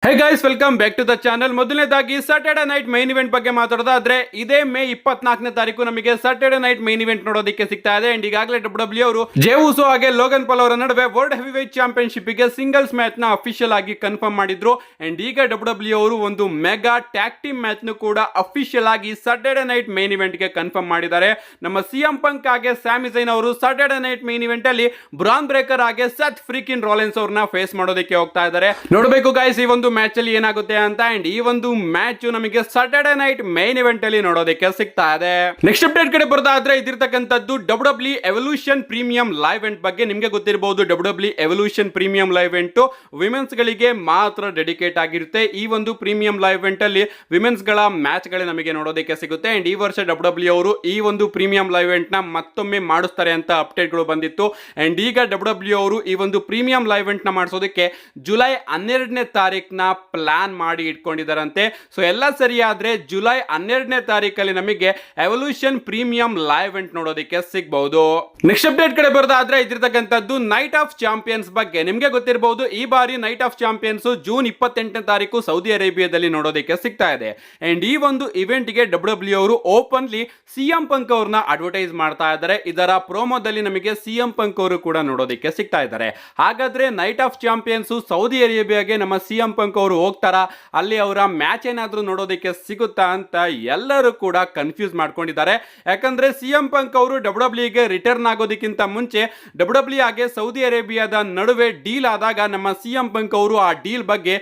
Hey guys, welcome back to the channel. ಮೊದಲನೇದಾಗಿ Saturday night main event ಬಗ್ಗೆ ಮಾತಾಡೋದಾದ್ರೆ ಇದೇ ಮೇ 24ನೇ ತಾರೀಕು ನಮಗೆ ಸ್ಯಾಟರ್ಡೆ ನೈಟ್ ಮೈನ್ ಇವೆಂಟ್ ನೋಡೋದಕ್ಕೆ ಸಿಗ್ತಾ ಇದೆ. ಅಂಡ್ ಈಗಾಗಲೇ ಡಬ್ಲ್ಯೂ ಅವರು ಜೇ ಉಸೋ ಹಾಗೆ ಲೋಗನ್ ಪಾಲ್ ಅವರ ನಡುವೆ ವರ್ಲ್ಡ್ ಹೆವಿ ವೇಟ್ ಚಾಂಪಿಯನ್ಶಿಪ್ ಗೆ ಸಿಂಗಲ್ಸ್ ಮ್ಯಾಚ್ ನ ಅಫಿಷಿಯಲ್ ಆಗಿ ಕನ್ಫರ್ಮ್ ಮಾಡಿದ್ರು. ಅಂಡ್ ಈಗ ಡಬ್ಲ್ಯೂ ಅವರು ಒಂದು ಮೆಗಾ ಟ್ಯಾಗ್ ಟೀಮ್ ಮ್ಯಾಚ್ ನು ಕೂಡ ಅಫಿಷಿಯಲ್ ಆಗಿ ಸ್ಯಾಟರ್ಡೆ ನೈಟ್ ಮೈನ್ ಇವೆಂಟ್ ಗೆ ಕನ್ಫರ್ಮ್ ಮಾಡಿದ್ದಾರೆ. ನಮ್ಮ ಸಿಎಂ ಪಂಕ್ ಹಾಗೆ ಸ್ಯಾಮಿ ಝೈನ್ ಅವರು ಸ್ಯಾಟರ್ಡೆ ನೈಟ್ ಮೈನ್ ಇವೆಂಟ್ ಅಲ್ಲಿ ಬ್ರಾನ್ ಬ್ರೇಕರ್ ಹಾಗೆ ಸೆತ್ ಫ್ರೀಕಿನ್ ರಾಲಿನ್ಸ್ ಅವ್ರನ್ನ ಫೇಸ್ ಮಾಡೋದಕ್ಕೆ ಹೋಗ್ತಾ ಇದ್ದಾರೆ. ನೋಡಬೇಕು ಗೈಸ್ ಈ ಒಂದು ಮ್ಯಾಚ್ ಅಲ್ಲಿ ಏನಾಗುತ್ತೆ ಅಂತ. ಅಂಡ್ ಈ ಒಂದು ಮ್ಯಾಚ್ ನಮಗೆ ಸ್ಯಾಟರ್ಡೆ ನೈಟ್ ಮೈನ್ ಇವೆಂಟ್ ಅಲ್ಲಿ ನೋಡೋದಕ್ಕೆ ಸಿಗ್ತಾ ಇದೆ. ನೆಕ್ಸ್ಟ್ ಅಪ್ಡೇಟ್ ಕಡೆ ಬರೋದಾದ್ರೆ ಇದಿರ್ತಕ್ಕಂಥದ್ದು W evolution premium live event ಬಗ್ಗೆ. ನಿಮಗೆ ಗೊತ್ತಿರಬಹುದು W evolution premium live event women's ಗಳಿಗೆ ಮಾತ್ರ ಡೆಡಿಕೇಟ್ ಆಗಿರುತ್ತೆ. ಈ ಒಂದು ಪ್ರೀಮಿಯಂ ಲೈವ್ ಇವೆಂಟ್ ಅಲ್ಲಿ ವಿಮೆನ್ಸ್ ಗಳ ಮ್ಯಾಚ್ ಗಳು ನಮಗೆ ನೋಡೋದಕ್ಕೆ ಸಿಗುತ್ತೆ. ಅಂಡ್ ಈ ವರ್ಷ ಡಬ್ಲ್ಯೂ ಅವರು ಈ ಒಂದು ಪ್ರೀಮಿಯಂ ಲೈವ್ ಇವೆಂಟ್ ನ ಮತ್ತೊಮ್ಮೆ ಮಾಡಿಸ್ತಾರೆ ಅಂತ ಅಪ್ಡೇಟ್ ಗಳು ಬಂದಿತ್ತು. ಅಂಡ್ ಈಗ ಡಬ್ಲ್ಯೂ ಅವರು ಈ ಒಂದು ಪ್ರೀಮಿಯಂ ಲೈವ್ ಇವೆಂಟ್ ನ ಮಾಡಿಸೋದಕ್ಕೆ ಜುಲೈ 12ನೇ ತಾರೀಕಿನ ಪ್ಲಾನ್ ಮಾಡಿ ಇಟ್ಕೊಂಡಿದ್ದಾರಂತೆ. ಸೊ ಎಲ್ಲ ಸರಿಯಾದ್ರೆ ಜುಲೈ 12ನೇ ತಾರೀಕಲ್ಲಿ ನಮಗೆ ಎವಲ್ಯೂಷನ್ ಪ್ರೀಮಿಯಂ ಲೈವ್ ಇವೆಂಟ್ ನೋಡೋದಕ್ಕೆ ಸಿಗಬಹುದು. ನೆಕ್ಸ್ಟ್ ಅಪ್ಡೇಟ್ ಕಡೆ ಬರೋದಾದ್ರೆ ಇದಿರ್ತಕ್ಕಂಥದ್ದು ನೈಟ್ ಆಫ್ ಚಾಂಪಿಯನ್ಸ್ ಬಗ್ಗೆ. ನಿಮಗೆ ಗೊತ್ತಿರಬಹುದು ಈ ಬಾರಿ ನೈಟ್ ಆಫ್ ಚಾಂಪಿಯನ್ಸ್ ಜೂನ್ 28ನೇ ತಾರೀಕು ಸೌದಿ ಅರೇಬಿಯಾದಲ್ಲಿ ನೋಡೋದಕ್ಕೆ ಸಿಗ್ತಾ ಇದೆ. ಅಂಡ್ ಈ ಒಂದು ಇವೆಂಟ್ ಗೆ ಡಬ್ಲ್ಯೂ ಅವರು ಓಪನ್ಲಿ ಸಿಎಂ ಪಂಕ್ ಅವ್ರನ್ನ ಅಡ್ವರ್ಟೈಸ್ ಮಾಡ್ತಾ ಇದ್ದಾರೆ. ಇದರ ಪ್ರೋಮೋದಲ್ಲಿ ನಮಗೆ ಸಿಎಂ ಪಂಕ್ ಅವರು ಕೂಡ ನೋಡೋದಕ್ಕೆ ಸಿಗ್ತಾ ಇದ್ದಾರೆ. ಹಾಗಾದ್ರೆ ನೈಟ್ ಆಫ್ ಚಾಂಪಿಯನ್ಸ್ ಸೌದಿ ಅರೇಬಿಯಾಗೆ ನಮ್ಮ ಸಿಎಂ ಪಂಕ್ ಅವರು ಹೋಗ್ತಾರ, ಅಲ್ಲಿ ಅವರ ಮ್ಯಾಚ್ ಏನಾದ್ರೂ ನೋಡೋದಕ್ಕೆ ಸಿಗುತ್ತಾ ಅಂತ ಎಲ್ಲರೂ ಕೂಡ ಕನ್ಫ್ಯೂಸ್ ಮಾಡ್ಕೊಂಡಿದ್ದಾರೆ. ಯಾಕಂದ್ರೆ ಸಿಎಂ ಪಂಕ್ ಅವರು ಡಬ್ಲ್ಯೂಗೆ ರಿಟರ್ನ್ ಆಗೋದಕ್ಕಿಂತ ಮುಂಚೆ ಡಬ್ಲ್ಯೂ ಹಾಗೆ ಸೌದಿ ಅರೇಬಿಯಾದ ನಡುವೆ ಡೀಲ್ ಆದಾಗ ನಮ್ಮ ಸಿಎಂ ಪಂಕ್ ಅವರು ಆ ಡೀಲ್ ಬಗ್ಗೆ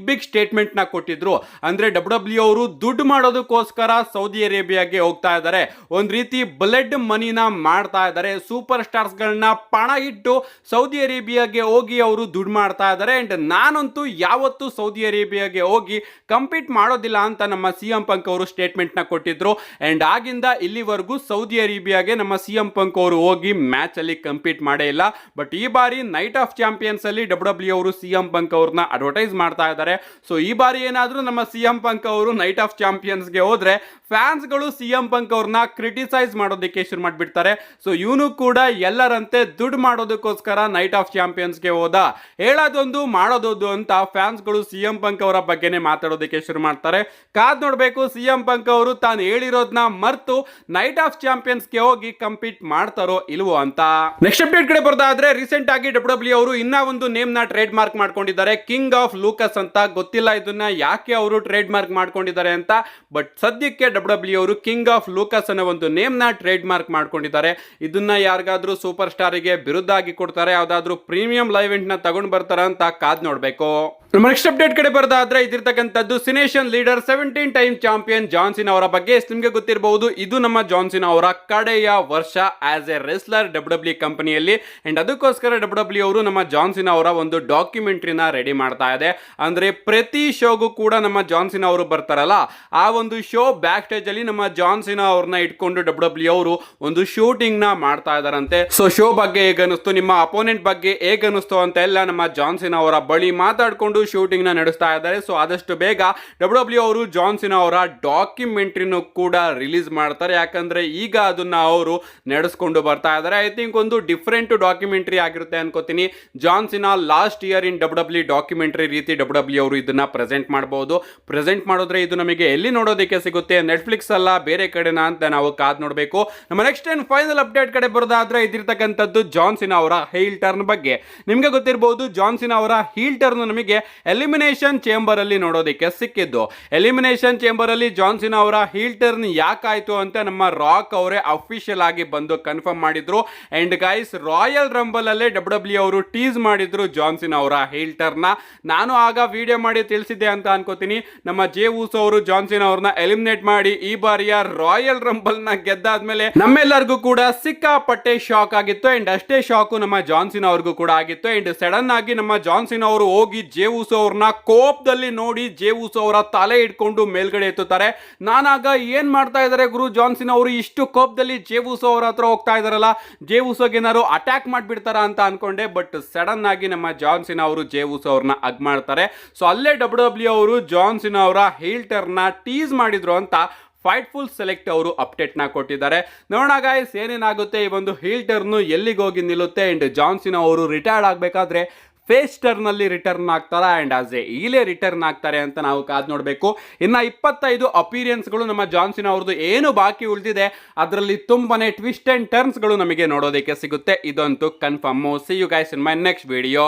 ಬಿಗ್ ಸ್ಟೇಟ್ಮೆಂಟ್ ನ ಕೊಟ್ಟಿದ್ರು. ಅಂದ್ರೆ ಡಬ್ಲ್ಯೂ ಅವರು ದುಡ್ಡು ಮಾಡೋದಕ್ಕೋಸ್ಕರ ಸೌದಿ ಅರೇಬಿಯಾಗೆ ಹೋಗ್ತಾ ಇದ್ದಾರೆ, ಒಂದ್ ರೀತಿ ಬ್ಲಡ್ ಮನಿನ ಮಾಡ್ತಾ ಇದ್ದಾರೆ. ಸೂಪರ್ ಸ್ಟಾರ್ಸ್ ಗಳನ್ನ ಪಣ ಇಟ್ಟು ಸೌದಿ ಅರೇಬಿಯಾಗೆ ಹೋಗಿ ಅವರು ದುಡ್ಡು ಮಾಡ್ತಾ ಇದ್ದಾರೆ. ಅಂಡ್ ನಾನಂತೂ ಯಾವತ್ತೂ ಸೌದಿ ಅರೇಬಿಯಾಗೆ ಹೋಗಿ ಕಂಪೀಟ್ ಮಾಡೋದಿಲ್ಲ ಅಂತ ನಮ್ಮ ಸಿಎಂ ಪಂಕ್ ಅವರು ಸ್ಟೇಟ್ಮೆಂಟ್ ನ ಕೊಟ್ಟಿದ್ರು. ಅಂಡ್ ಆಗಿಂದ ಇಲ್ಲಿವರೆಗೂ ಸೌದಿ ಅರೇಬಿಯಾಗೆ ನಮ್ಮ ಸಿಎಂ ಪಂಕ್ ಅವರು ಹೋಗಿ ಮ್ಯಾಚ್ ಅಲ್ಲಿ ಕಂಪೀಟ್ ಮಾಡೇ ಇಲ್ಲ. ಬಟ್ ಈ ಬಾರಿ ನೈಟ್ ಆಫ್ ಚಾಂಪಿಯನ್ಸ್ ಅಲ್ಲಿ ಡಬ್ಲ್ಯೂ ಅವರು ಸಿಎಂ ಪಂಕ್ ಅವ್ರನ್ನ ಅಡ್ವರ್ಟೈಸ್ ಮಾಡ್ತಾ ಇದ್ದಾರೆ. ಸೊ ಈ ಬಾರಿ ಏನಾದ್ರೂ ನಮ್ಮ ಸಿಎಂ ಪಂಕ್ ಅವರು ನೈಟ್ ಆಫ್ ಚಾಂಪಿಯನ್ಸ್ ಗೆ ಹೋದ್ರೆ ಫ್ಯಾನ್ಸ್ ಗಳು ಸಿಎಂ ಪಂಕ್ ಅವ್ರನ್ನ ಕ್ರಿಟಿಸೈಸ್ ಮಾಡೋದಕ್ಕೆ ಶುರು ಮಾಡ್ಬಿಡ್ತಾರೆ. ಸೊ ಇವನು ಕೂಡ ಎಲ್ಲರಂತೆ ದುಡ್ಡು ಮಾಡೋದಕ್ಕೋಸ್ಕರ ನೈಟ್ ಆಫ್ ಚಾಂಪಿಯನ್ಸ್ ಗೆ ಹೋದ, ಹೇಳೋದೊಂದು ಮಾಡೋದೊಂದು ಅಂತ ಫ್ಯಾನ್ಸ್ ಗಳು ಸಿಎಂ ಪಂಕ್ ಅವರ ಬಗ್ಗೆನೇ ಮಾತಾಡೋದಕ್ಕೆ ಶುರು ಮಾಡ್ತಾರೆ. ಕಾದ್ ನೋಡ್ಬೇಕು ಸಿಎಂ ಪಂಕ್ ಅವರು ತಾನು ಹೇಳಿರೋದನ್ನ ಮರ್ತು ನೈಟ್ ಆಫ್ ಚಾಂಪಿಯನ್ಸ್ ಗೆ ಹೋಗಿ ಕಂಪೀಟ್ ಮಾಡ್ತಾರೋ ಇಲ್ವೋ ಅಂತ. ನೆಕ್ಸ್ಟ್ ಅಪ್ಡೇಟ್ ಕಡೆ ಬರೋದಾದ್ರೆ ರೀಸೆಂಟ್ ಆಗಿ ಡಬ್ಲ್ಯೂ ಅವರು ಇನ್ನ ಒಂದು ನೇಮ್ ನ ಟ್ರೇಡ್ ಮಾರ್ಕ್ ಮಾಡ್ಕೊಂಡಿದ್ದಾರೆ, ಕಿಂಗ್ ಆಫ್ ಲೂಕಸ್ ಅಂತ. ಗೊತ್ತಿಲ್ಲ ಇದನ್ನ ಯಾಕೆ ಅವರು ಟ್ರೇಡ್ ಮಾರ್ಕ್ ಮಾಡ್ಕೊಂಡಿದ್ದಾರೆ ಅಂತ. ಬಟ್ ಸದ್ಯಕ್ಕೆ ಡಬ್ಲ್ಯೂ ಅವರು ಕಿಂಗ್ ಆಫ್ ಲೂಕಸ್ ಅನ್ನೋ ಒಂದು ನೇಮ್ ನ ಟ್ರೇಡ್ ಮಾರ್ಕ್ ಮಾಡ್ಕೊಂಡಿದ್ದಾರೆ. ಇದನ್ನ ಯಾರಿಗಾದ್ರೂ ಸೂಪರ್ ಸ್ಟಾರ್ ಗೆ ವಿರುದ್ಧ ಆಗಿ ಕೊಡ್ತಾರೆ, ಯಾವ್ದಾದ್ರು ಪ್ರೀಮಿಯಂ ಲೈವ್ ಇವೆಂಟ್ ನ ತಗೊಂಡ್ ಬರ್ತಾರ ಅಂತ ಕಾದ್ ನೋಡ್ಬೇಕು. ನೆಕ್ಸ್ಟ್ ಅಪ್ಡೇಟ್ ಕಡೆ ಬರೋದಾದ್ರೆ ಇದಿರ್ತಕ್ಕಂಥದ್ದು Cenation leader 17 time champion John Cena ಅವರ ಬಗ್ಗೆ. ನಿಮಗೆ ಗೊತ್ತಿರಬಹುದು ಇದು ನಮ್ಮ ಜಾನ್ ಸಿನಾ ಅವರ ಕಡೆಯ ವರ್ಷ ಆಸ್ ಎ ರೆಸ್ಲರ್ ಡಬ್ಲ್ಯೂ ಕಂಪನಿಯಲ್ಲಿ. ಅಂಡ್ ಅದಕ್ಕೋಸ್ಕರ ಡಬ್ಲ್ಯೂ ಅವರು ನಮ್ಮ ಜಾನ್ ಸಿನಾ ಅವರ ಒಂದು ಡಾಕ್ಯುಮೆಂಟ್ರಿನ ರೆಡಿ ಮಾಡ್ತಾ ಇದೆ. ಅಂದ್ರೆ ಪ್ರತಿ ಶೋಗೂ ಕೂಡ ನಮ್ಮ ಜಾನ್ ಸಿನಾ ಅವರು ಬರ್ತಾರಲ್ಲ, ಆ ಒಂದು ಶೋ ಬ್ಯಾಕ್ ಸ್ಟೇಜ್ ಅಲ್ಲಿ ನಮ್ಮ ಜಾನ್ ಸಿನಾ ಅವ್ರನ್ನ ಇಟ್ಕೊಂಡು ಡಬ್ಲ್ಯೂ ಅವರು ಒಂದು ಶೂಟಿಂಗ್ ನ ಮಾಡ್ತಾ ಇದಾರಂತೆ. ಸೊ ಶೋ ಬಗ್ಗೆ ಹೇಗನಿಸ್ತು, ನಿಮ್ಮ ಅಪೋನೆಂಟ್ ಬಗ್ಗೆ ಹೇಗನಿಸ್ತು ಅಂತ ಎಲ್ಲ ನಮ್ಮ ಜಾನ್ ಸಿನಾ ಅವರ ಬಳಿ ಮಾತಾಡ್ಕೊಂಡು ಶೂಟಿಂಗ್ ನ ನಡೆಸ್ತಾ ಇದ್ದಾರೆ. ಸೊ ಆದಷ್ಟು ಬೇಗ ಡಬ್ಲ್ಯೂ ಅವರು ಜಾನ್ ಸಿನಾ ಅವರ ಡಾಕ್ಯುಮೆಂಟ್ರಿನೂ ಕೂಡ ರಿಲೀಸ್ ಮಾಡ್ತಾರೆ. ಯಾಕಂದ್ರೆ ಈಗ ಅದನ್ನ ಅವರು ನಡೆಸ್ಕೊಂಡು ಬರ್ತಾ ಇದ್ದಾರೆ. ಐ ಥಿಂಕ್ ಒಂದು ಡಿಫರೆಂಟ್ ಡಾಕ್ಯುಮೆಂಟ್ರಿ ಆಗಿರುತ್ತೆ ಅನ್ಕೋತೀನಿ. John Cena last year in W documentary ರೀತಿ ಡಬ್ಲ್ಯೂ ಅವರು ಇದನ್ನ ಪ್ರೆಸೆಂಟ್ ಮಾಡಬಹುದು. ಪ್ರೆಸೆಂಟ್ ಮಾಡಿದ್ರೆ ಇದು ನಮಗೆ ಎಲ್ಲಿ ನೋಡೋದಕ್ಕೆ ಸಿಗುತ್ತೆ, ನೆಟ್ಫ್ಲಿಕ್ಸ್ ಅಲ್ಲ ಬೇರೆ ಕಡೆನಾ ಅಂತ ನಾವು ಕಾದ್ ನೋಡಬೇಕು. ನಮ್ಮ ನೆಕ್ಸ್ಟ್ ಅಂಡ್ ಫೈನಲ್ ಅಪ್ಡೇಟ್ ಕಡೆ ಬರೋದಾದ್ರೆ ಇದಿರ್ತಕ್ಕಂಥದ್ದು ಜಾನ್ ಸಿನಾ ಅವರ ಹೀಲ್ ಟರ್ನ್ ಬಗ್ಗೆ. ನಿಮ್ಗೆ ಗೊತ್ತಿರಬಹುದು ಜಾನ್ ಸಿನಾ ಅವರ ಹೀಲ್ ಟರ್ನ್ ನಮಗೆ ಎಲಿಮಿನೇಷನ್ ಚೇಂಬರ್ ಅಲ್ಲಿ ನೋಡೋದಕ್ಕೆ ಸಿಕ್ಕಿದ್ದು. ಎಲಿಮಿನೇಷನ್ ಚೇಂಬರ್ ಅಲ್ಲಿ ಜಾನ್ ಸಿನಾ ಅವರ ಹೀಲ್ ಟರ್ನ್ ಯಾಕಾಯ್ತು ಅಂತ ನಮ್ಮ ರಾಕ್ ಅವರೇ ಅಫಿಷಿಯಲ್ ಆಗಿ ಬಂದು ಕನ್ಫರ್ಮ್ ಮಾಡಿದ್ರು. ಅಂಡ್ ಗೈಸ್ ರಾಯಲ್ ರಂಬಲ್ ಅಲ್ಲೇ ಡಬ್ಲ್ಯೂ ಅವರು ಟೀಸ್ ಮಾಡಿದ್ರು ಜಾನ್ ಸಿನಾ ಅವರ ಹೀಲ್ ಟರ್ನ್. ನಾನು ಆಗ ವಿಡಿಯೋ ಮಾಡಿ ತಿಳಿಸಿದ್ದೆ ಅಂತ ಅನ್ಕೋತೀನಿ. ನಮ್ಮ ಜೇ ಉಸೋ ಅವರು ಜಾನ್ ಸಿನಾ ಅವ್ರನ್ನ ಎಲಿಮಿನೇಟ್ ಮಾಡಿ ಈ ಬಾರಿಯ ರಾಯಲ್ ರಂಬಲ್ ನ ಗೆದ್ದಾದ್ಮೇಲೆ ನಮ್ಮೆಲ್ಲರಿಗೂ ಕೂಡ ಸಿಕ್ಕಾಪಟ್ಟೆ ಶಾಕ್ ಆಗಿತ್ತು. ಅಂಡ್ ಅಷ್ಟೇ ಶಾಕು ನಮ್ಮ ಜಾನ್ ಸಿನಾ ಅವ್ರಿಗೂ ಕೂಡ ಆಗಿತ್ತು. ಅಂಡ್ ಸಡನ್ ಆಗಿ ನಮ್ಮ ಜಾನ್ ಸಿನಾ ಅವರು ಹೋಗಿ ಜೇ ಉಸೋ ಅವ್ರನ್ನ ಕೋಪದಲ್ಲಿ ನೋಡಿ ಜೇ ಉಸೋ ಅವರ ತಲೆ ಇಟ್ಕೊಂಡು ಮೇಲ್ಗಡೆ ಎತ್ತುತ್ತಾರೆ. ನಾನಾಗ ಏನ್ ಮಾಡ್ತಾ ಇದಾರೆ ಗುರು ಜಾನ್ ಸಿನಾ ಅವರು ಇಷ್ಟು ಕೋಪದಲ್ಲಿ ಜೇ ಉಸೋ ಅವರ ಹತ್ರ ಹೋಗ್ತಾ ಇದಾರಲ್ಲ, ಜೇ ಉಸೋಗೆ ಏನಾದ್ರು ಅಟ್ಯಾಕ್ ಮಾಡ್ಬಿಡ್ತಾರ ಅಂತ ಅನ್ಕೊಂಡೆ. ಬಟ್ ಸಡನ್ ಆಗಿ ನಮ್ಮ ಜಾನ್ ಸಿನಾ ಅವರು ಜೇ ಉಸೋ ಅವ್ರನ್ನ ಹಗ್ ಮಾಡ್ತಾರೆ. ಸೊ ಅಲ್ಲೇ ಡಬ್ಲ್ಯೂ ಅವರು ಜಾನ್ ಸಿನಾ ಅವರ ಹೀಲ್ ಟರ್ನ್ ನ ಟೀಸ್ ಮಾಡಿದ್ರು ಅಂತ ಫೈಟ್ಫುಲ್ ಸೆಲೆಕ್ಟ್ ಅವರು ಅಪ್ಡೇಟ್ ನ ಕೊಟ್ಟಿದ್ದಾರೆ. ನೋಡೋಣ ಗಾಯ್ಸ್ ಏನೇನಾಗುತ್ತೆ, ಈ ಒಂದು ಹೀಲ್ ಟರ್ನ್ ಎಲ್ಲಿಗೆ ಹೋಗಿ ನಿಲ್ಲುತ್ತೆ. ಅಂಡ್ ಜಾನ್ ಸಿನಾ ಅವರು ರಿಟೈರ್ಡ್ ಆಗಬೇಕಾದ್ರೆ ಫೇಸ್ ಟರ್ನ್ ಅಲ್ಲಿ ರಿಟರ್ನ್ ಆಗ್ತಾರಾ ಅಂಡ್ ಆಸ್ ಎ ಈಲೇ ರಿಟರ್ನ್ ಆಗ್ತಾರೆ ಅಂತ ನಾವು ಕಾದ್ ನೋಡಬೇಕು. ಇನ್ನ 25 ಅಪಿರಿಯನ್ಸ್ ಗಳು ನಮ್ಮ ಜಾನ್ ಸಿನಾ ಅವ್ರದ್ದು ಏನು ಬಾಕಿ ಉಳಿದಿದೆ ಅದರಲ್ಲಿ ತುಂಬಾನೇ ಟ್ವಿಸ್ಟ್ ಅಂಡ್ ಟರ್ನ್ಸ್ ಗಳು ನಮಗೆ ನೋಡೋದಕ್ಕೆ ಸಿಗುತ್ತೆ, ಇದಂತೂ confirm. See you guys in my next video.